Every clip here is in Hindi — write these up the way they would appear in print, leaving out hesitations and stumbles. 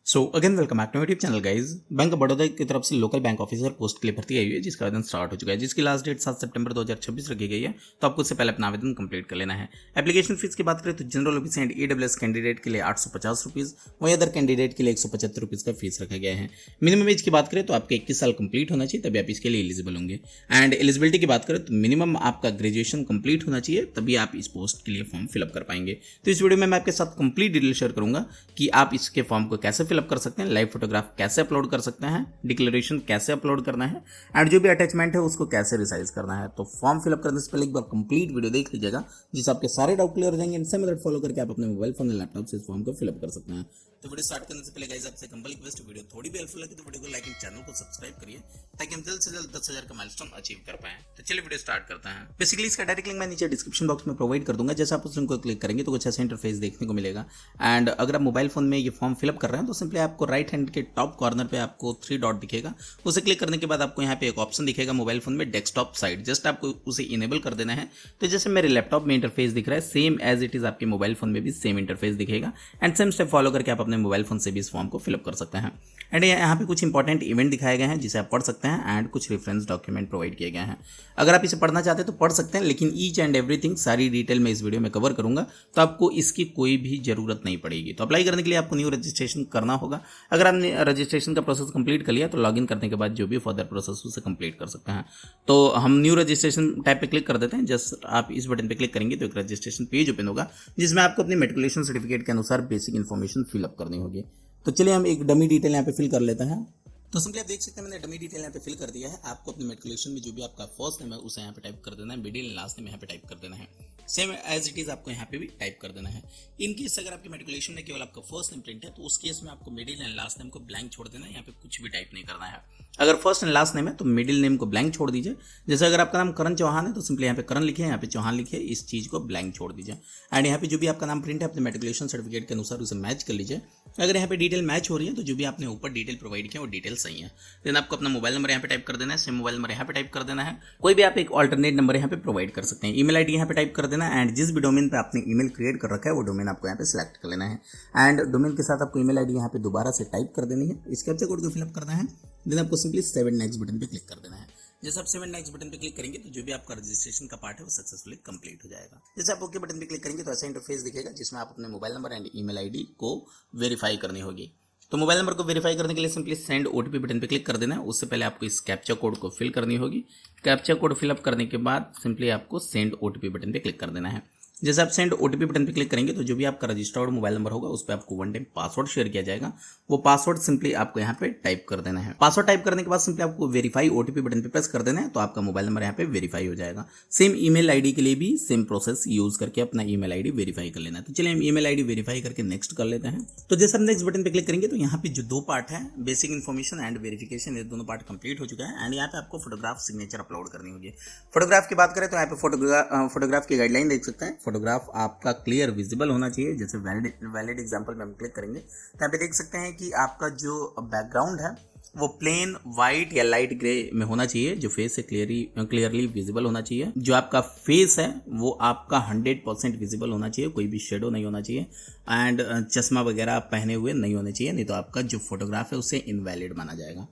So again welcome back to YouTube channel guys. Bank of Baroda की तरफ से लोकल बैंक ऑफिसर पोस्ट के लिए भर्ती आई हुई है, जिसका आवेदन स्टार्ट हो चुका है, जिसकी लास्ट डेट 7 सितंबर 2026 रखी गई है। तो आपको उससे पहले अपना आवेदन कंप्लीट कर लेना है। एप्लीकेशन फीस की बात करें तो general OBC and EWS candidate के लिए 850 रुपीज़, वही अदर कैंडिडेट के लिए 175 रुपीज़ का फीस रखा गया है। मिनिमम एज की बात करें तो आपके 21 साल कंप्लीट होना चाहिए, तभी आप इसके लिए एलिजिबल होंगे। एंड एलिजिबिलिटी की बात करें तो मिनिमम आपका ग्रेजुएशन कंप्लीट होना चाहिए, तभी आप इस पोस्ट के लिए फॉर्म फिलअप कर पाएंगे। तो इस वीडियो में मैं आपके साथ कंप्लीट डिटेल शेयर करूंगा कि आप इसके फॉर्म को कैसे फिलअप कर सकते हैं, लाइव फोटोग्राफ कैसे अपलोड कर सकते हैं, डिक्लेरेशन कैसे अपलोड करना है, एंड जो भी अटैचमेंट है उसको कैसे रिसाइज करना है। तो फॉर्म फिलअप करने से पहले एक बार कंप्लीट वीडियो देख लीजिएगा, जिससे आपके सारे डाउट क्लियर हो जाएंगे। सेम मेथड फॉलो करके आप अपने मोबाइल फोन या लैपटॉप से इस फॉर्म को फिलअप कर सकते हैं। तो वीडियो स्टार्ट करने से पहले गाइस आपसे कंपल रिक्वेस्ट, वीडियो थोड़ी भी हेल्पफुल लगे तो वीडियो को लाइक एंड चैनल को सब्सक्राइब करिए, ताकि हम जल्द से जल्द 10,000 का माइलस्टोन अचीव कर पाएं। तो चलिए वीडियो स्टार्ट करते हैं। बेसिकली इसका डायरेक्ट लिंक मैं नीचे डिस्क्रिप्शन बॉक्स में प्रोवाइड कर दूंगा। जैसे आप उस लिंक को क्लिक करेंगे तो कुछ ऐसा इंटरफेस देखने को मिलेगा। एंड अगर आप मोबाइल फोन में ये फॉर्म फिलअप कर रहे हैं तो सिंपली आपको राइट हैंड के टॉप कॉर्नर पे आपको 3 डॉट दिखेगा, उसे क्लिक करने के बाद आपको यहाँ पे एक ऑप्शन दिखेगा मोबाइल फोन में डेस्कटॉप साइड, जस्ट आपको उसे इनेबल कर देना है। तो जैसे मेरे लैपटॉप में इंटरफेस दिख रहा है, सेम एज इट इज आपके मोबाइल फोन में भी सेम इंटरफेस दिखेगा। एंड सेम स्टेप फॉलो करके आप अपने मोबाइल फोन से भी इस फॉर्म को फिलअप कर सकते हैं। एंड यहाँ पे कुछ इंपॉर्टेंट इवेंट दिखाए गए हैं जिसे आप पढ़ सकते हैं, एंड कुछ रेफरेंस डॉक्यूमेंट प्रोवाइड किए गए हैं। अगर आप इसे पढ़ना चाहते हैं तो पढ़ सकते हैं, लेकिन ईच एंड एवरीथिंग सारी डिटेल में इस वीडियो में कवर करूंगा, तो आपको इसकी कोई भी जरूरत नहीं पड़ेगी। तो अप्लाई करने के लिए आपको न्यू रजिस्ट्रेशन करना होगा। अगर आपने रजिस्ट्रेशन का प्रोसेस कंप्लीट कर लिया तो लॉगिन करने के बाद जो भी फर्दर प्रोसेस उसे कंप्लीट कर सकते हैं। तो हम न्यू रजिस्ट्रेशन टैब पे क्लिक कर देते हैं। जस्ट आप इस बटन पे क्लिक करेंगे तो एक रजिस्ट्रेशन पेज ओपन होगा, जिसमें आपको अपने मेट्रिकुलेशन सर्टिफिकेट के अनुसार बेसिक इन्फॉर्मेशन फिलअप करनी होगी। तो चलिए हम एक डमी डिटेल यहाँ पे फिल कर लेते हैं। तो सिंपली आप देख सकते हैं मैंने डमी डिटेल यहाँ पे फिल कर दिया है। आपको अपने मेट्रिकुलेशन में जो भी आपका फर्स्ट नेम है उसे यहाँ पे टाइप कर देना है, मिडिल लास्ट नेम यहाँ पे टाइप कर देना है, सेम एज इट इज आपको यहाँ पे भी टाइप कर देना है। इन केस अगर आपके मेट्रिकुलेशन में केवल आपका फर्स्ट नेम प्रिंट है तो उस केस में आपको मिडिल एंड लास्ट नेम को ब्लैंक छोड़ देना है, यहाँ पे कुछ भी टाइप नहीं करना है। अगर फर्स्ट एंड लास्ट नेम है तो मिडिल नेम को ब्लैंक छोड़ दीजिए। जैसे अगर आपका नाम करण चौहान है तो सिंपली यहाँ पे करण लिखिए, यहाँ पे चौहान लिखिए, इस चीज को ब्लैंक छोड़ दीजिए। एंड यहाँ पे जो भी आपका नाम प्रिंट है अपने मेट्रिकुलेशन सर्टिफिकेट के अनुसार उसे मैच कर लीजिए। अगर यहाँ पे डिटेल मैच हो रही है तो जो भी आपने ऊपर डिटेल प्रोवाइड किया वो डिटेल सही है। देन आपको अपना मोबाइल नंबर यहाँ पे टाइप कर देना है, सेम मोबाइल नंबर यहाँ पे टाइप कर देना है। कोई भी आप एक ऑल्टरनेट नंबर यहाँ पे प्रोवाइड कर सकते हैं। ईमेल आईडी यहाँ पे टाइप कर देना है, एंड जिस भी डोमेन पे आपने ईमेल क्रिएट कर रखा है वो डोमेन आपको यहाँ पे सिलेक्ट कर लेना है। एंड डोमेन के साथ आपको ईमेल आईडी यहाँ पे दोबारा से टाइप कर देनी है, इस कैप्चा कोड को फिलअप करना है। देन आपको सिंपली 7 नेक्स्ट बटन पे क्लिक कर देना है। जैसे आप 7 नेक्स्ट बटन पे क्लिक करेंगे तो जो भी आपका रजिस्ट्रेशन का पार्ट है वो सक्सेसफुली कंप्लीट हो जाएगा। जैसे आप ओके बटन पे क्लिक करेंगे तो ऐसा इंटरफेस दिखेगा, जिसमें आप अपने mobile number and email ID को वेरीफाई करनी होगी। तो मोबाइल नंबर को वेरीफाई करने के लिए सिंपली सेंड ओटीपी बटन पे क्लिक कर देना है। उससे पहले आपको इस कैप्चा कोड को फिल करनी होगी। कैप्चा कोड फिलअप करने के बाद सिंपली आपको सेंड ओटीपी बटन पे क्लिक कर देना है। जैसे आप सेंड ओटीपी बटन पे क्लिक करेंगे तो जो भी आपका रजिस्टर्ड मोबाइल नंबर होगा उस पर आपको 1 टाइम पासवर्ड शेयर किया जाएगा। वो पासवर्ड सिंपली आपको यहाँ पे टाइप कर देना है। पासवर्ड टाइप करने के बाद सिंपली आपको वेरीफाई ओटीपी बटन पे प्रेस कर देना है, तो आपका मोबाइल नंबर यहाँ पे वेरीफाई हो जाएगा। सेम ईमेल आईडी के लिए भी सेम प्रोसेस यूज करके अपना ईमेल आईडी वेरीफाई कर लेना है। तो चलिए हम ईमेल आईडी वेरीफाई करके नेक्स्ट कर लेते हैं। तो जैसे हम नेक्स्ट बटन पे क्लिक करेंगे तो यहाँ पे जो 2 पार्ट है, बेसिक इन्फॉर्मेशन एंड वेरिफिकेशन, ये दोनों पार्ट कंप्लीट हो चुका है। एंड यहाँ पे आपको फोटोग्राफ सिग्नेचर अपलोड करनी होगी। फोटोग्राफ की बात करें तो यहाँ पे फोटोग्राफ की गाइडलाइन देख सकते हैं। फोटोग्राफ आपका क्लियर विजिबल होना चाहिए। जैसे वैलिड एग्जांपल में हम क्लिक करेंगे तो यहाँ पे देख सकते हैं कि आपका जो बैकग्राउंड है वो प्लेन वाइट या लाइट ग्रे में होना चाहिए। जो फेस है क्लियरली विजिबल होना चाहिए। जो आपका फेस है वो आपका 100% विजिबल होना चाहिए, कोई भी शेडो नहीं होना चाहिए। एंड चश्मा वगैरह आप पहने हुए नहीं होने चाहिए, नहीं तो आपका जो फोटोग्राफ है उसे इनवैलिड माना जाएगा।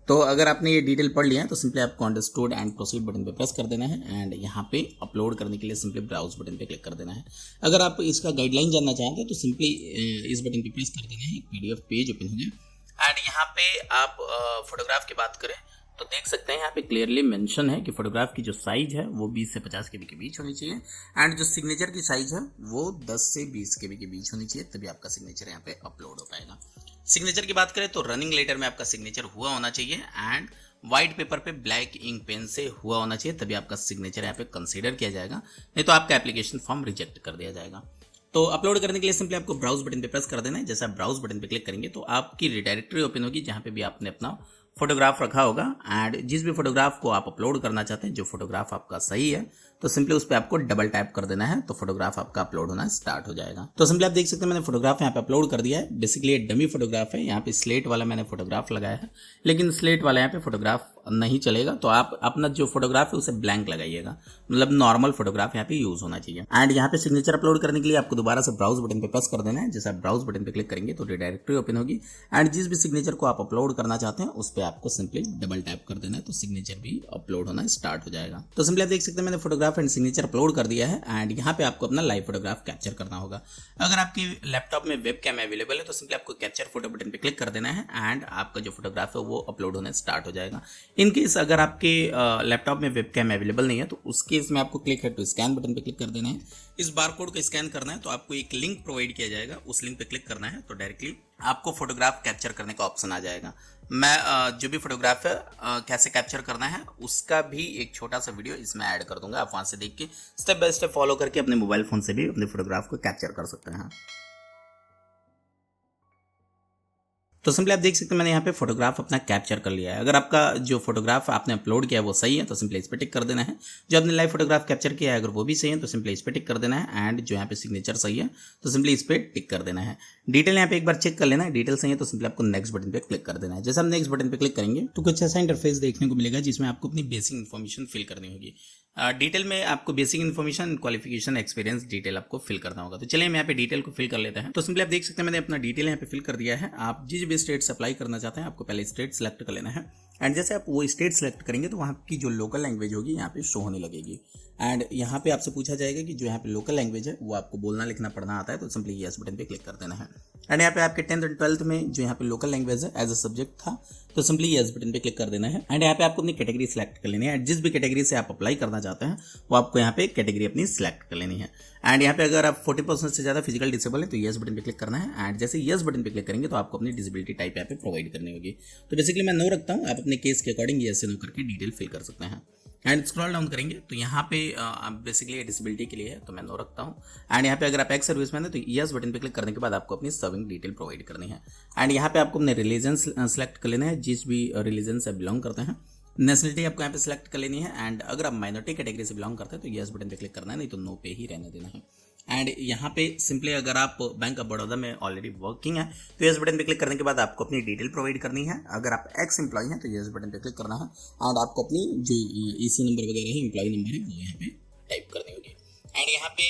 तो अगर आपने ये डिटेल पढ़ लिया है तो सिंपली आपको अंडरस्टूड एंड प्रोसीड बटन पे प्रेस कर देना है। एंड यहाँ पे अपलोड करने के लिए सिंपली ब्राउज बटन पे क्लिक कर देना है। अगर आप इसका गाइडलाइन जानना चाहते हैं तो सिंपली इस बटन पे प्रेस कर देना है, एक पीडीएफ पेज ओपन हो जाए। एंड यहाँ पे आप फोटोग्राफ की बात करें तो देख सकते हैं यहाँ पे क्लियरली मेंशन है कि फोटोग्राफ की जो साइज है वो 20 से 50 केबी के बीच होनी चाहिए। एंड जो सिग्नेचर की साइज है वो 10 से 20 केबी के बीच होनी चाहिए, तभी आपका सिग्नेचर यहाँ पे अपलोड हो पाएगा। सिग्नेचर की बात करें तो रनिंग लेटर में आपका सिग्नेचर हुआ होना चाहिए। एंड व्हाइट पेपर पे ब्लैक इंक पेन से हुआ होना चाहिए, तभी आपका सिग्नेचर यहाँ पे कंसीडर किया जाएगा, नहीं तो आपका एप्लीकेशन फॉर्म रिजेक्ट कर दिया जाएगा। तो अपलोड करने के लिए सिंपली आपको ब्राउज बटन पे प्रेस कर देना है। जैसे आप ब्राउज बटन पे क्लिक करेंगे तो आपकी रिडायरेक्टरी ओपन होगी, जहाँ पे भी आपने अपना फोटोग्राफ रखा होगा। एंड जिस भी फोटोग्राफ को आप अपलोड करना चाहते हैं, जो फोटोग्राफ आपका सही है, तो सिंपली उस पर आपको डबल टैप कर देना है, तो फोटोग्राफ आपका अपलोड होना स्टार्ट हो जाएगा। तो सिंपली आप देख सकते हैं मैंने फोटोग्राफ यहाँ पे अपलोड कर दिया है। बेसिकली ये डमी फोटोग्राफ है, यहाँ पे स्लेट वाला मैंने फोटोग्राफ लगाया है, लेकिन स्लेट वाला यहाँ पे फोटोग्राफ नहीं चलेगा, तो आप अपना जो फोटोग्राफ है उसे ब्लैंक लगाइएगा, मतलब नॉर्मल फोटोग्राफ यहाँ पे यूज होना चाहिए। एंड यहाँ पे सिग्नेचर अपलोड करने के लिए आपको दोबारा से ब्राउज बटन पे प्रेस कर देना है। जैसे आप ब्राउज बटन पे क्लिक करेंगे तो डायरेक्टरी ओपन होगी एंड जिस भी सिग्नेचर को आप अपलोड करना चाहते हैं उस पर आपको सिंपली डबल टैप कर देना है, तो सिग्नेचर भी अपलोड होना स्टार्ट हो जाएगा। तो सिंपली आप देख सकते हैं मैंने फोटोग्राफ एंड सिग्नेचर अपलोड कर दिया है एंड यहाँ पे आपको अपना लाइव फोटोग्राफ कैप्चर करना होगा। अगर आपके लैपटॉप में वेब कैम अवेलेबल है तो सिंपली आपको कैप्चर फोटो बटन पे क्लिक कर देना है एंड आपका जो फोटोग्राफ है वो अपलोड होना स्टार्ट हो जाएगा। इन केस अगर आपके लैपटॉप में वेब कैम अवेलेबल नहीं है तो उस केस में आपको क्लिक है टू स्कैन बटन पे क्लिक कर देना है। इस बारकोड को स्कैन करना है तो आपको एक लिंक प्रोवाइड किया जाएगा, उस लिंक पे क्लिक करना है तो डायरेक्टली आपको फोटोग्राफ कैप्चर करने का ऑप्शन आ जाएगा। मैं जो भी फोटोग्राफ है कैसे कैप्चर करना है उसका भी एक छोटा सा वीडियो इसमें ऐड कर दूंगा, आप वहां से देख के स्टेप बाय स्टेप फॉलो करके अपने मोबाइल फोन से भी अपने फोटोग्राफ को कैप्चर कर सकते हैं। तो सिंपली आप देख सकते हैं मैंने यहाँ पे फोटोग्राफ अपना कैप्चर कर लिया है। अगर आपका जो फोटोग्राफ आपने अपलोड किया है वो सही है तो सिंपली इस पर टिक कर देना है। जो आपने लाइव फोटोग्राफ कैप्चर किया है अगर वो भी सही है तो सिंपली इस पर टिक कर देना है एंड जो यहाँ पे सिग्नेचर सही है तो सिंपली इस पर टिक कर देना है। डिटेल यहाँ पे एक बार चेक कर लेना है, डिटेल सही है तो सिंपली आपको नेक्स्ट बटन पे क्लिक कर देना है। जैसे हम नेक्स्ट बटन पे क्लिक करेंगे तो कुछ ऐसा इंटरफेस देखने को मिलेगा जिसमें आपको अपनी बेसिक इन्फॉर्मेशन फिल करनी होगी। डिटेल में आपको basic information, qualification, experience, detail आपको फिल करना होगा। तो चलिए हम यहाँ पे डिटेल को फिल कर लेते हैं। तो सिंपली आप देख सकते हैं मैंने अपना डिटेल यहाँ पे फिल कर दिया है। आप जिस भी स्टेट से अप्लाई करना चाहते हैं आपको पहले स्टेट सेलेक्ट कर लेना है एंड जैसे आप वो स्टेट सेलेक्ट करेंगे तो वहाँ की जो लोकल लैंग्वेज होगी यहाँ पे शो होने लगेगी एंड यहाँ पे आपसे पूछा जाएगा कि जो यहाँ पे लोकल लैंग्वेज है वो आपको बोलना लिखना पढ़ना आता है तो सिंपली यस बटन पे क्लिक कर देना है। एंड यहाँ पे आपके 10th और 12th में जो यहाँ पे लोकल लैंग्वेज है एज अ सब्जेक्ट था तो सिंपली यस बटन पे क्लिक कर देना है एंड यहाँ पे आपको अपनी कैटेगरी सेलेक्ट कर लेनी है। जिस भी कैटेगरी से आप अप्लाई करना चाहते हैं वो आपको यहाँ पे कैटेगरी अपनी सेलेक्ट कर लेनी है एंड यहाँ पे अगर आप 40% से ज़्यादा फिजिकल डिसेबल है तो यस बटन पे क्लिक करना है एंड जैसे यस बटन पे क्लिक करेंगे तो आपको अपनी डिसेबिलिटी टाइप यहाँ पे प्रोवाइड करनी होगी। तो बेसिकली मैं नो रखता हूँ, आप अपने केस के अकॉर्डिंग यस से नो करके डिटेल फिल कर सकते हैं। एंड स्क्रॉल डाउन करेंगे तो यहाँ पे बेसिकली डिसेबिलिटी के लिए है तो मैं नो रखता हूँ एंड यहाँ पे अगर आप एक्स सर्विसमैन है तो यस बटन पे क्लिक करने के बाद आपको अपनी सर्विंग डिटेल प्रोवाइड करनी है एंड यहाँ पे आपको अपने रिलीजन सेलेक्ट कर लेना है, जिस भी रिलीजन से बिलोंग करते हैं। नेशनलिटी आपको यहाँ पे सिलेक्ट कर लेनी है एंड अगर आप माइनॉरिटी कैटेगरी से बिलोंग करते हैं तो यस बटन पे क्लिक करना है, नहीं तो नो पे ही रहने देना है। एंड यहाँ पे सिंपली अगर आप बैंक ऑफ बड़ौदा में ऑलरेडी वर्किंग है तो यस बटन पे क्लिक करने के बाद आपको अपनी डिटेल प्रोवाइड करनी है। अगर आप एक्स एम्प्लॉय हैं तो यस बटन पे क्लिक करना है एंड आपको अपनी जो ईसी नंबर वगैरह है, एम्प्लॉय नंबर है, वो यहाँ पे टाइप करनी होगी। एंड यहाँ पे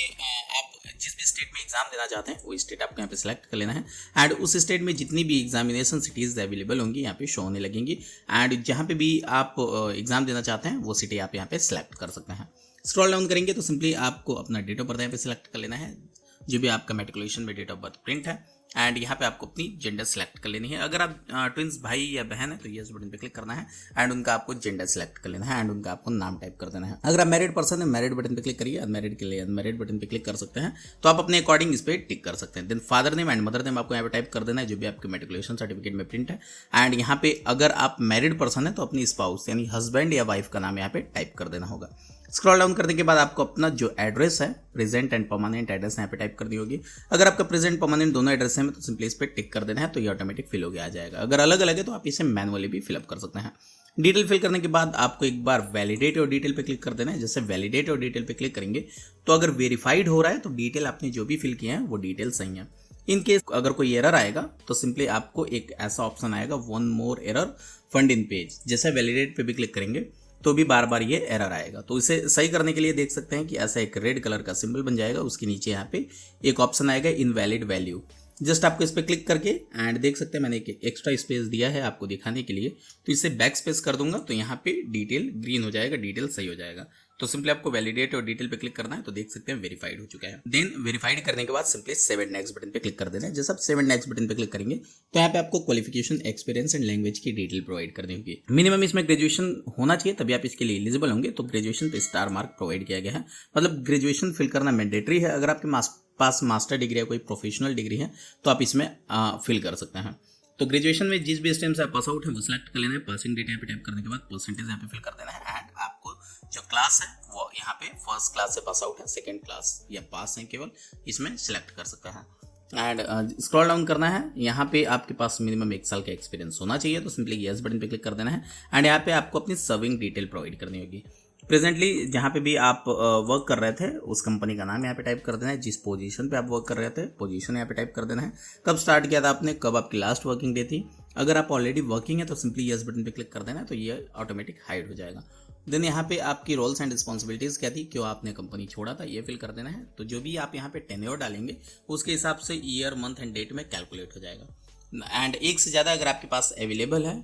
आप जिस भी स्टेट में एग्जाम देना चाहते हैं वो स्टेट आपको यहाँ पे सिलेक्ट कर लेना है एंड उस स्टेट में जितनी भी एग्जामिनेशन सिटीज़ अवेलेबल होंगी यहाँ पे शो होने लगेंगी एंड जहाँ पे भी आप एग्जाम देना चाहते हैं वो सिटी आप यहाँ पे सिलेक्ट कर सकते हैं। स्क्रॉल डाउन करेंगे तो सिंपली आपको अपना डेट ऑफ बर्थ यहाँ पे सिलेक्ट कर लेना है, जो भी आपका मैट्रिकुलेशन में डेट ऑफ बर्थ प्रिंट है एंड यहाँ पे आपको अपनी जेंडर सेलेक्ट कर लेनी है। अगर आप ट्विंस भाई या बहन है तो यस बटन पे क्लिक करना है एंड उनका आपको जेंडर सेलेक्ट कर लेना है एंड उनका आपको नाम टाइप कर देना है। अगर आप मैरिड पर्सन है मैरिड बटन पे क्लिक करिए, अनमैरिड के लिए अनमैरिड बटन पे क्लिक कर सकते हैं, तो आप अपने अकॉर्डिंग इस पर टिक कर सकते हैं। Then father name and mother name आपको यहाँ पे टाइप कर देना है, जो भी आपके मैट्रिकुलेशन सर्टिफिकेट में प्रिंट है एंड यहाँ पे अगर आप मैरिड पर्सन है तो अपनी स्पाउस यानी हस्बैंड या वाइफ का नाम यहाँ पे टाइप कर देना होगा। स्क्रॉल डाउन करने के बाद आपको अपना जो एड्रेस है प्रेजेंट एंड परमानेंट एड्रेस यहाँ पे टाइप करनी होगी। अगर आपका प्रेजेंट परमानेंट दोनों एड्रेस है तो सिंपली इस पर टिक कर देना है तो ये ऑटोमेटिक फिल हो गया आ जाएगा। अगर अलग अलग है तो आप इसे मैनुअली भी फिलअप कर सकते हैं। डिटेल फिल करने के बाद आपको एक बार वैलिडेट और डिटेल पे क्लिक कर देना है। जैसे वैलिडेट और डिटेल पे क्लिक करेंगे तो अगर वेरीफाइड हो रहा है तो डिटेल आपने जो भी फिल किया है वो डिटेल सही है। इन केस अगर कोई एरर आएगा तो सिंपली आपको एक ऐसा ऑप्शन आएगा one more error fund in page. जैसे वैलिडेट पे भी क्लिक करेंगे तो भी बार बार ये एरर आएगा, तो इसे सही करने के लिए देख सकते हैं कि ऐसा एक रेड कलर का सिंबल बन जाएगा, उसके नीचे यहाँ पे एक ऑप्शन आएगा इनवैलिड वैल्यू। जस्ट आपको इस पर क्लिक करके एंड देख सकते हैं मैंने एक एक्स्ट्रा स्पेस दिया है आपको दिखाने के लिए, तो इसे बैक स्पेस कर दूंगा तो यहाँ पे डिटेल ग्रीन हो जाएगा, डिटेल सही हो जाएगा। तो सिंपली आपको वैलिडेट और डिटेल पे क्लिक करना है तो देख सकते हैं वेरीफाइड हो चुका है। देन वेरीफाइड करने के बाद simply save and next button पे क्लिक कर देना है। जैसे आप सेव एंड नेक्स्ट बटन पे क्लिक करेंगे तो यहाँ पे आपको क्वालिफिकेशन, एक्सपीरियंस एंड लैंग्वेज की डिटेल प्रोवाइड करनी होगी। मिनिमम इसमें ग्रेजुएशन होना चाहिए तभी आप इसके लिए एलिजिबल होंगे, तो ग्रेजुएशन पे स्टार मार्क प्रोवाइड किया गया है, मतलब ग्रेजुएशन फिल करना मैंडेटरी है। अगर आपके पास मास्टर डिग्री या कोई प्रोफेशनल डिग्री है तो आप इसमें फिल कर सकते हैं। तो ग्रेजुएशन में जिस भी स्ट्रीम से आप पास आउट है वो सिलेक्ट कर लेना है। पासिंग डेट यहाँ पे टाइप करने के बाद परसेंटेज यहाँ पे फिल कर देना है एंड आपको जो क्लास है वो यहाँ पे फर्स्ट क्लास से पास आउट है, सेकंड क्लास या पास है केवल, इसमें सिलेक्ट कर सकते हैं। एंड स्क्रॉल डाउन करना है, यहाँ पे आपके पास मिनिमम 1 साल का एक्सपीरियंस होना चाहिए, तो सिंपली यस बटन पे क्लिक कर देना है एंड यहाँ पे आपको अपनी सर्विंग डिटेल प्रोवाइड करनी होगी। प्रेजेंटली जहाँ पे भी आप वर्क कर रहे थे उस कंपनी का नाम यहाँ पे टाइप कर देना है, जिस पोजीशन पे आप वर्क कर रहे थे पोजीशन यहाँ पे टाइप कर देना है, कब स्टार्ट किया था आपने, कब आपकी लास्ट वर्किंग डे थी। अगर आप ऑलरेडी वर्किंग है तो सिंपली यस बटन पे क्लिक कर देना है, तो ये ऑटोमेटिक हाइड हो जाएगा। देन यहाँ पे आपकी रोल्स एंड रिस्पॉन्सिबिलिटीज़ क्या थी, क्यों आपने कंपनी छोड़ा था, ये फिल कर देना है। तो जो भी आप यहाँ पे टेन्योर डालेंगे उसके हिसाब से ईयर मंथ एंड डेट में कैलकुलेट हो जाएगा। एंड एक से ज़्यादा अगर आपके पास अवेलेबल है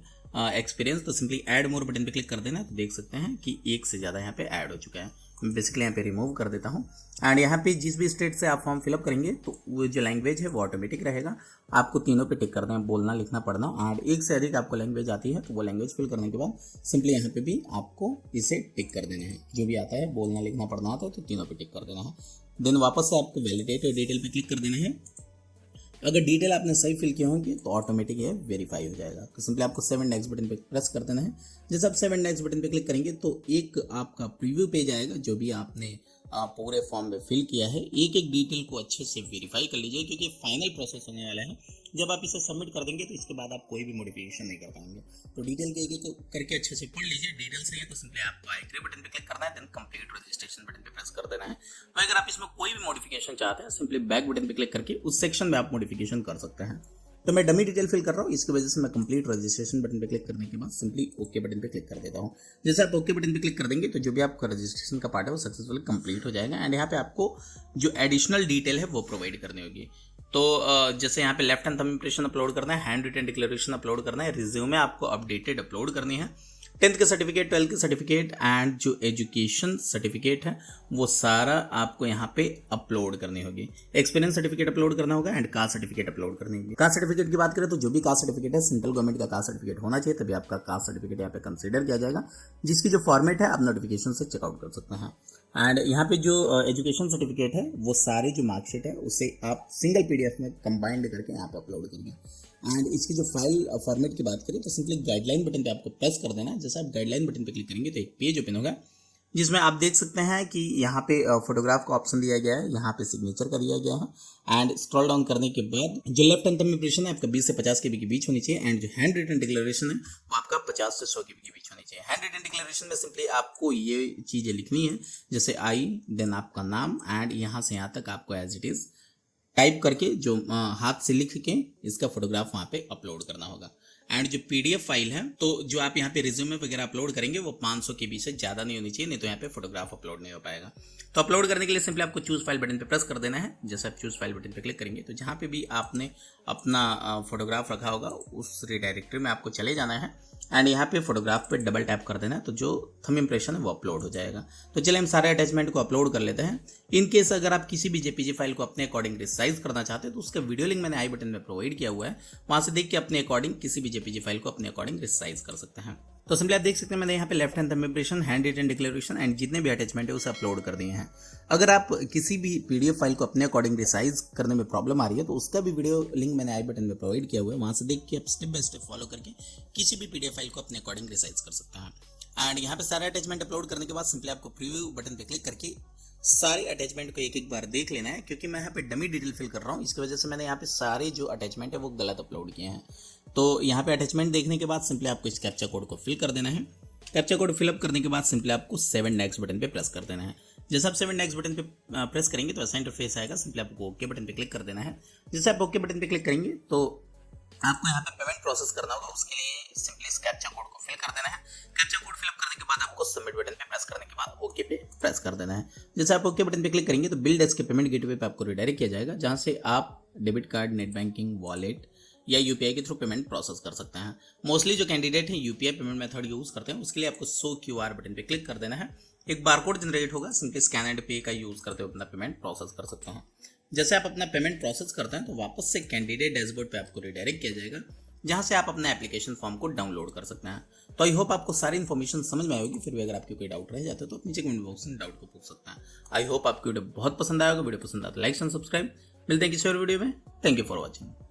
एक्सपीरियंस तो सिंपली ऐड मोर बटन पे क्लिक कर देना। तो देख सकते हैं कि एक से ज़्यादा यहाँ पे ऐड हो चुका है। मैं बेसिकली यहाँ पे रिमूव कर देता हूँ। एंड यहाँ पे जिस भी स्टेट से आप फॉर्म फिलअप करेंगे तो वो जो लैंग्वेज है वो ऑटोमेटिक रहेगा। आपको तीनों पे टिक करना है, बोलना लिखना पढ़ना। एंड एक से अधिक आपको लैंग्वेज आती है तो वो लैंग्वेज फिल करने के बाद सिंपली यहाँ पे भी आपको इसे टिक कर देना है। जो भी आता है बोलना लिखना पढ़ना आता है तो तीनों पे टिक कर देना है। देन वापस से आपको वैलिडेट डिटेल पे क्लिक कर देना है। अगर डिटेल आपने सही फिल किए होंगे तो ऑटोमेटिक ये वेरीफाई हो जाएगा। तो सिंपली आपको 7 नेक्स्ट बटन पे प्रेस कर देना है। जैसे आप 7 नेक्स्ट बटन पे क्लिक करेंगे तो एक आपका प्रीव्यू पेज आएगा जो भी आपने पूरे फॉर्म में फिल किया है। एक एक डिटेल को अच्छे से वेरीफाई कर लीजिए क्योंकि फाइनल प्रोसेस होने वाला है। जब आप इसे सबमिट कर देंगे तो इसके बाद आप कोई भी मॉडिफिकेशन नहीं कर पाएंगे। तो डिटेल के एक करके अच्छे से पढ़ लीजिए। डिटेल सही है तो सिंपली आपको एग्री बटन पे क्लिक करना है, देन कंप्लीट रजिस्ट्रेशन बटन पे प्रेस कर देना है। तो अगर आप इसमें कोई भी मॉडिफिकेशन चाहते हैं सिंपली बैक बटन पे क्लिक करके उस सेक्शन में आप मॉडिफिकेशन कर सकते हैं। तो मैं डमी डिटेल फिल कर रहा हूँ, इसकी वजह से मैं कंप्लीट रजिस्ट्रेशन बटन पे क्लिक करने के बाद सिंपली ओके बटन पे क्लिक कर देता हूँ। जैसे आप ओके बटन पे क्लिक कर देंगे तो जो भी आपका रजिस्ट्रेशन का पार्ट है वो सक्सेसफुली कंप्लीट हो जाएगा। एंड यहाँ पे आपको जो एडिशनल डिटेल है वो प्रोवाइड करनी होगी। तो जैसे यहाँ पे left hand thumb impression upload करना है, हैंड रिटन डिक्लेरेशन अपलोड करना है, रिज्यूमे आपको अपडेटेड अपलोड करनी है, 10th के सर्टिफिकेट, 12th के सर्टिफिकेट एंड जो एजुकेशन सर्टिफिकेट है वो सारा आपको यहाँ पे अपलोड करनी होगी। एक्सपीरियंस सर्टिफिकेट अपलोड करना होगा एंड कास्ट सर्टिफिकेट अपलोड करनी होगी। कास्ट सर्टिफिकेट की बात करें तो जो भी कास्ट सर्टिफिकेट है सेंट्रल गवर्नमेंट का कास्ट सर्टिफिकेट होना चाहिए, तभी आपका कास्ट सर्टिफिकेट यहाँ पे कंसिडर किया जाएगा। जिसकी जो फॉर्मेट है आप नोटिफिकेशन से चेकआउट कर सकते हैं। एंड यहाँ पे जो एजुकेशन सर्टिफिकेट है वो सारे जो मार्कशीट है उसे आप सिंगल पीडीएफ में कंबाइंड करके यहाँ पे अपलोड करेंगे। एंड इसकी जो फाइल फॉर्मेट की बात करें तो सिंपली गाइडलाइन बटन पे आपको प्रेस कर देना है। जैसे आप गाइडलाइन बटन पे क्लिक करेंगे तो एक पेज ओपन होगा जिसमें आप देख सकते हैं कि यहाँ पे फोटोग्राफ का ऑप्शन दिया गया है, यहाँ पे सिग्नेचर का दिया गया है। एंड स्क्रॉल डाउन करने के बाद जो लेफ्ट हैंड थंब इंप्रेशन है आपका 20 से 50 KB के बीच होनी चाहिए। एंड जो हैंड रिटन डिक्लेरेशन है वो आपका 50 से 100 KB के बीच होनी चाहिए। हैंड रिटन डिक्लेरेशन में सिंपली आपको ये चीज़ें लिखनी है, जैसे आई, देन आपका नाम एंड यहाँ से यहाँ तक आपको एज इट इज़ टाइप करके जो हाथ से लिख के इसका फोटोग्राफ वहाँ पे अपलोड करना होगा। एंड जो पीडीएफ फाइल है तो जो आप यहाँ पे रिज्यूमे वगैरह अपलोड करेंगे वो 500 KB से ज़्यादा नहीं होनी चाहिए, नहीं तो यहाँ पे फोटोग्राफ अपलोड नहीं हो पाएगा। तो अपलोड करने के लिए सिंपली आपको चूज फाइल बटन पे प्रेस कर देना है। जैसे आप चूज फाइल बटन पे क्लिक करेंगे तो जहाँ पे भी आपने अपना फोटोग्राफ रखा होगा उस डायरेक्टरी में आपको चले जाना है। एंड यहाँ पे फोटोग्राफ पे डबल टैप कर देना है तो जो थंब इंप्रेशन है वो अपलोड हो जाएगा। तो चलिए हम सारे अटैचमेंट को अपलोड कर लेते हैं। इन केस अगर आप किसी भी जेपीजी फाइल को अपने अकॉर्डिंग रिसाइज करना चाहते हैं तो उसका वीडियो लिंक मैंने आई बटन में प्रोवाइड किया हुआ है, वहाँ से देख के अपने अकॉर्डिंग किसी भी जेपीजी फाइल को अपने अकॉर्डिंग रिसाइज कर सकते हैं। तो सिंपली आप देख सकते हैं मैंने यहाँ पे left hand thumb impression, hand written declaration and जितने भी अटैचमेंट है उसे अपलोड कर दिए हैं। अगर आप किसी भी पीडीएफ फाइल को अपने अकॉर्डिंग रिसाइज करने में प्रॉब्लम आ रही है तो उसका भी वीडियो लिंक मैंने आई बटन में प्रोवाइड किया हुआ है, वहाँ से देख के आप स्टेप बाय स्टेप फॉलो करके किसी भी पीडीएफ फाइल को अपने अकॉर्डिंग रिसाइज कर सकते हैं। एंड यहाँ पे सारे अटैचमेंट अपलोड करने के बाद सिंपली आपको प्रीव्यू बटन पे क्लिक करके सारे अटैचमेंट को एक एक बार देख लेना है, क्योंकि मैं यहाँ पे डमी डिटेल फिल कर रहा हूँ, इसकी वजह से मैंने यहाँ पे सारे जो अटैचमेंट है वो गलत अपलोड किए हैं। तो यहाँ पे अटैचमेंट देखने के बाद सिंपली आपको इस कैप्चा कोड को फिल कर देना है। कैप्चा कोड फिलअप करने के बाद सिंपली आपको 7 नेक्स्ट बटन पे प्रेस कर देना है। जैसे आप 7 नेक्स्ट बटन पे प्रेस करेंगे तो ऐसा इंटरफेस आएगा। सिंपली आपको ओके बटन पे क्लिक कर देना है। जैसे आप ओके बटन पे क्लिक करेंगे तो आपको यहाँ पे पेमेंट प्रोसेस करना होगा, उसके लिए सिंपली इस कैप्चा कोड को फिल कर देना है। कैप्चा कोड फिलअप करने के बाद आपको सबमिट बटन पे प्रेस करने के बाद ओके पे प्रेस कर देना है। जैसे आप ओके बटन पे क्लिक करेंगे तो बिल डेस्क के पेमेंट गेटवे पे आपको रिडायरेक्ट किया जाएगा, जहाँ से आप debit card, net banking, wallet या यूपीआई के थ्रू पेमेंट प्रोसेस कर सकते हैं। मोस्टली जो कैंडिडेट हैं यूपीआई पेमेंट मेथड यूज करते हैं, उसके लिए आपको शो क्यूआर बटन पे क्लिक कर देना है। एक बारकोड जनरेट होगा, सिंपली स्कैन एंड पे का यूज करते हुए अपना पेमेंट प्रोसेस कर सकते हैं। जैसे आप अपना पेमेंट प्रोसेस करते हैं तो वापस से कैंडिडेट डैशबोर्ड पे आपको रिडायरेक्ट किया जाएगा, जहां से आप अपना एप्लीकेशन फॉर्म को डाउनलोड कर सकते हैं। तो आई होप आपको सारी इन्फॉर्मेशन समझ में आएगी। फिर भी अगर आपकी कोई डाउट रह जाता है तो आप नीचे कमेंट बॉक्स में डाउट को पूछ सकते हैं। आई होप आपको वीडियो बहुत पसंद आएगा। वीडियो पसंद आता है लाइक एंड सब्सक्राइब। मिलते हैं किसी और वीडियो में। Thank you for watching.